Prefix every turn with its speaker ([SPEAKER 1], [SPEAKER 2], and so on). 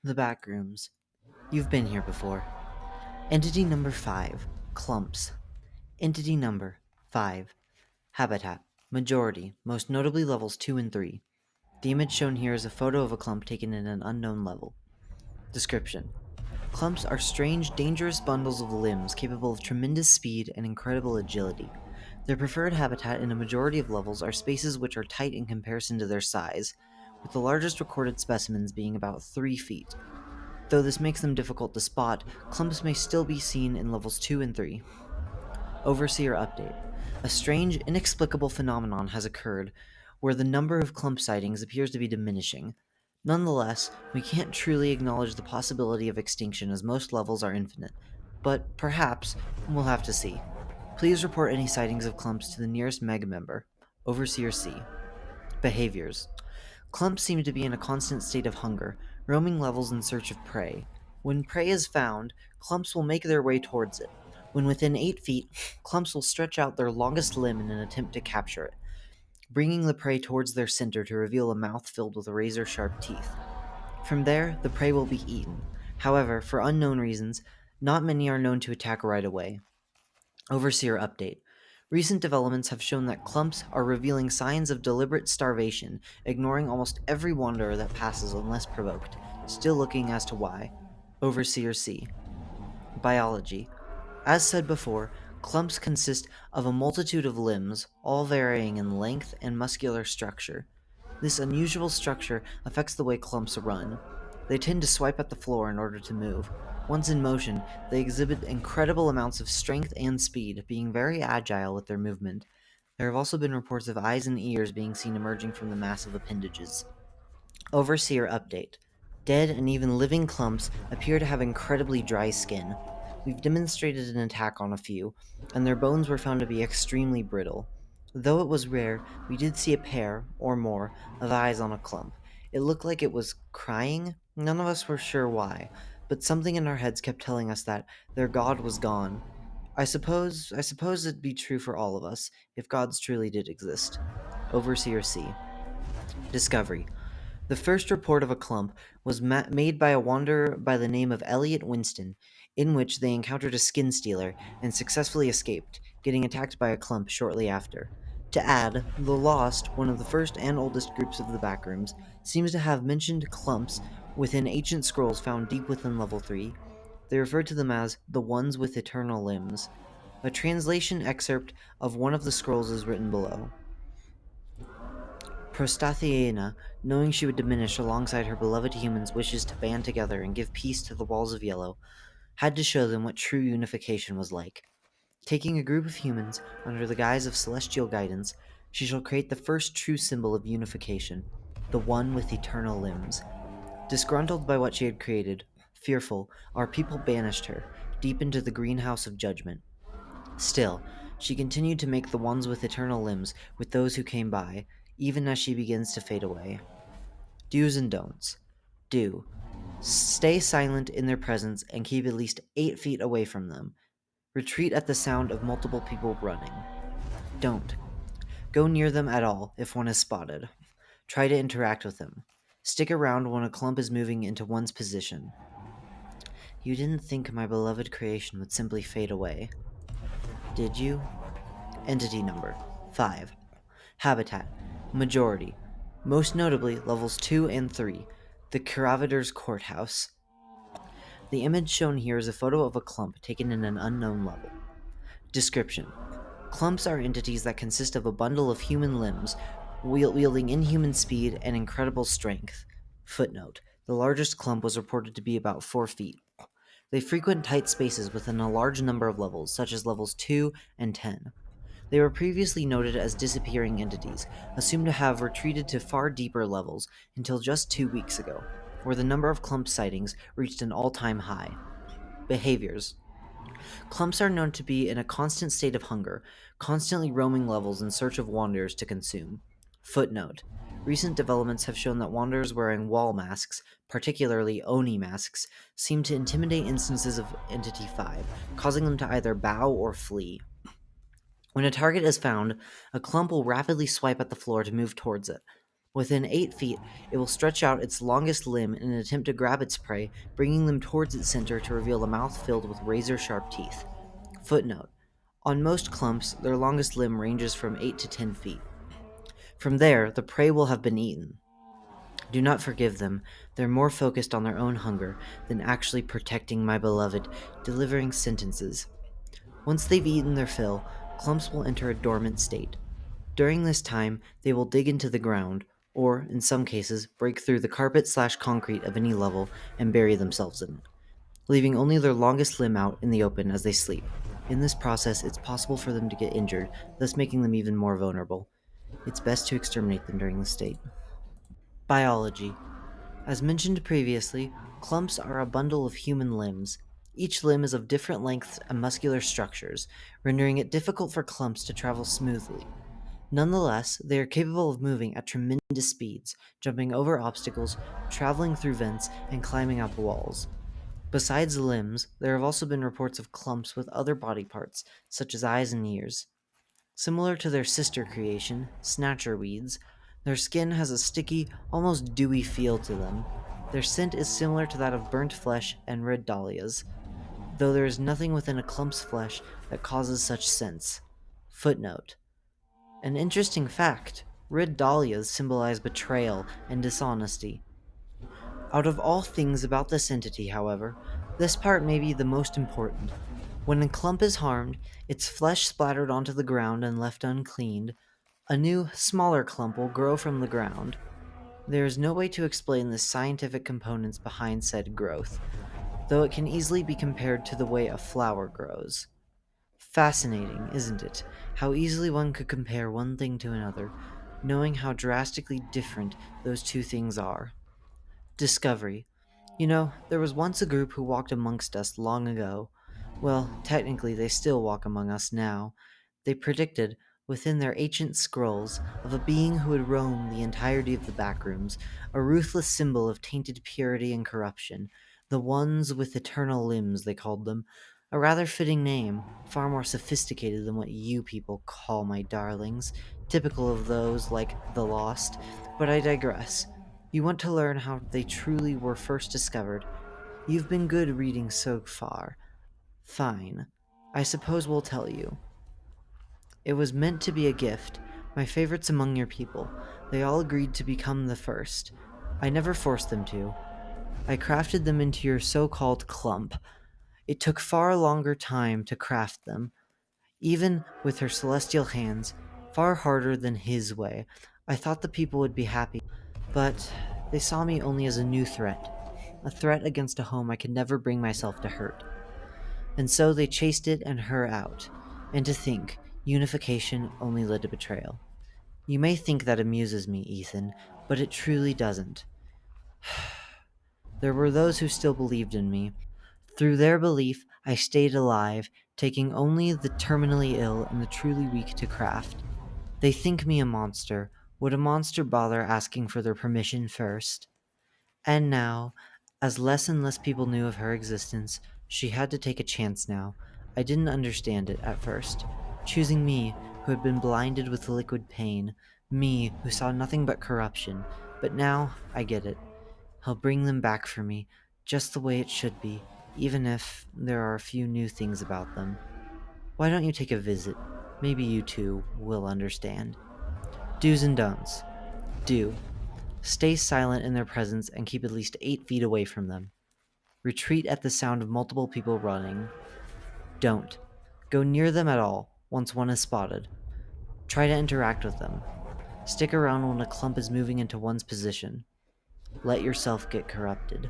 [SPEAKER 1] The Backrooms. You've been here before. Entity number 5. Clumps. Entity number 5. Habitat. Majority, most notably levels 2 and 3. The image shown here is a photo of a clump taken in an unknown level. Description. Clumps are strange, dangerous bundles of limbs capable of tremendous speed and incredible agility. Their preferred habitat in a majority of levels are spaces which are tight in comparison to their size, with the largest recorded specimens being about 3 feet. Though this makes them difficult to spot, clumps may still be seen in levels 2 and 3. Overseer update. A strange, inexplicable phenomenon has occurred where the number of clump sightings appears to be diminishing. Nonetheless, we can't truly acknowledge the possibility of extinction as most levels are infinite, but perhaps we'll have to see. Please report any sightings of clumps to the nearest Meg member. Overseer C. Behaviors. Clumps seem to be in a constant state of hunger, roaming levels in search of prey. When prey is found, clumps will make their way towards it. When within 8 feet, clumps will stretch out their longest limb in an attempt to capture it, bringing the prey towards their center to reveal a mouth filled with razor-sharp teeth. From there, the prey will be eaten. However, for unknown reasons, not many are known to attack right away. Overseer update. Recent developments have shown that clumps are revealing signs of deliberate starvation, ignoring almost every wanderer that passes unless provoked, still looking as to why. Overseer C. Biology. As said before, clumps consist of a multitude of limbs, all varying in length and muscular structure. This unusual structure affects the way clumps run. They tend to swipe at the floor in order to move. Once in motion, they exhibit incredible amounts of strength and speed, being very agile with their movement. There have also been reports of eyes and ears being seen emerging from the massive appendages. Overseer update. Dead and even living clumps appear to have incredibly dry skin. We've demonstrated an attack on a few, and their bones were found to be extremely brittle. Though it was rare, we did see a pair, or more, of eyes on a clump. It looked like it was crying. None of us were sure why, but something in our heads kept telling us that their god was gone. I suppose it'd be true for all of us, if gods truly did exist. Overseer C. Discovery. The first report of a clump was made by a wanderer by the name of Elliot Winston, in which they encountered a skin stealer and successfully escaped, getting attacked by a clump shortly after. To add, the Lost, one of the first and oldest groups of the Backrooms, seems to have mentioned clumps within ancient scrolls found deep within level 3. They referred to them as the ones with eternal limbs. A translation excerpt of one of the scrolls is written below. Prostathiana, knowing she would diminish alongside her beloved humans' wishes to band together and give peace to the walls of yellow, had to show them what true unification was like. Taking a group of humans under the guise of celestial guidance, she shall create the first true symbol of unification, the one with eternal limbs. Disgruntled by what she had created, fearful, our people banished her, deep into the greenhouse of judgment. Still, she continued to make the ones with eternal limbs with those who came by, even as she begins to fade away. Do's and don'ts. Do. Stay silent in their presence and keep at least 8 feet away from them. Retreat at the sound of multiple people running. Don't. Go near them at all if one is spotted. Try to interact with them. Stick around when a clump is moving into one's position. You didn't think my beloved creation would simply fade away, did you? Entity number 5. Habitat. Majority. Most notably levels 2 and 3. The Curator's Courthouse. The image shown here is a photo of a clump taken in an unknown level. Description. Clumps are entities that consist of a bundle of human limbs, wielding inhuman speed and incredible strength. Footnote. The largest clump was reported to be about 4 feet. They frequent tight spaces within a large number of levels, such as levels 2 and 10. They were previously noted as disappearing entities, assumed to have retreated to far deeper levels until just 2 weeks ago, where the number of clump sightings reached an all-time high. Behaviors. Clumps are known to be in a constant state of hunger, constantly roaming levels in search of wanderers to consume. Footnote. Recent developments have shown that wanderers wearing wall masks, particularly Oni masks, seem to intimidate instances of Entity 5, causing them to either bow or flee. When a target is found, a clump will rapidly swipe at the floor to move towards it. Within 8 feet, it will stretch out its longest limb in an attempt to grab its prey, bringing them towards its center to reveal a mouth filled with razor sharp teeth. Footnote: on most clumps, their longest limb ranges from 8 to 10 feet. From there, the prey will have been eaten. Do not forgive them. They're more focused on their own hunger than actually protecting my beloved, delivering sentences. Once they've eaten their fill, clumps will enter a dormant state. During this time, they will dig into the ground, or, in some cases, break through the carpet/concrete of any level and bury themselves in it, leaving only their longest limb out in the open as they sleep. In this process, it's possible for them to get injured, thus making them even more vulnerable. It's best to exterminate them during this state. Biology. As mentioned previously, clumps are a bundle of human limbs. Each limb is of different lengths and muscular structures, rendering it difficult for clumps to travel smoothly. Nonetheless, they are capable of moving at tremendous speeds, jumping over obstacles, traveling through vents, and climbing up walls. Besides limbs, there have also been reports of clumps with other body parts, such as eyes and ears. Similar to their sister creation, snatcher weeds, their skin has a sticky, almost dewy feel to them. Their scent is similar to that of burnt flesh and red dahlias, though there is nothing within a clump's flesh that causes such scents. Footnote: an interesting fact: red dahlias symbolize betrayal and dishonesty. Out of all things about this entity, however, this part may be the most important. When a clump is harmed, its flesh splattered onto the ground and left uncleaned, a new, smaller clump will grow from the ground. There is no way to explain the scientific components behind said growth, though it can easily be compared to the way a flower grows. Fascinating, isn't it, how easily one could compare one thing to another, knowing how drastically different those two things are. Discovery. You know, there was once a group who walked amongst us long ago. Well, technically, they still walk among us now. They predicted, within their ancient scrolls, of a being who would roam the entirety of the backrooms, a ruthless symbol of tainted purity and corruption. The ones with eternal limbs, they called them. A rather fitting name, far more sophisticated than what you people call my darlings, typical of those like the Lost. But I digress. You want to learn how they truly were first discovered. You've been good reading so far. Fine. I suppose we'll tell you. It was meant to be a gift, my favorites among your people. They all agreed to become the first. I never forced them to. I crafted them into your so-called clump. It took far longer time to craft them, even with her celestial hands, far harder than his way. I thought the people would be happy, but they saw me only as a new threat, a threat against a home I could never bring myself to hurt. And so they chased it and her out. And to think, unification only led to betrayal. You may think that amuses me, Ethan, but it truly doesn't. There were those who still believed in me. Through their belief, I stayed alive, taking only the terminally ill and the truly weak to craft. They think me a monster. Would a monster bother asking for their permission first? And now, as less and less people knew of her existence, she had to take a chance now. I didn't understand it at first. Choosing me, who had been blinded with liquid pain, me, who saw nothing but corruption. But now, I get it. He'll bring them back for me, just the way it should be, even if there are a few new things about them. Why don't you take a visit? Maybe you too will understand. Do's and don'ts. Do. Stay silent in their presence and keep at least 8 feet away from them. Retreat at the sound of multiple people running. Don't. Go near them at all, once one is spotted. Try to interact with them. Stick around when a clump is moving into one's position. Let yourself get corrupted.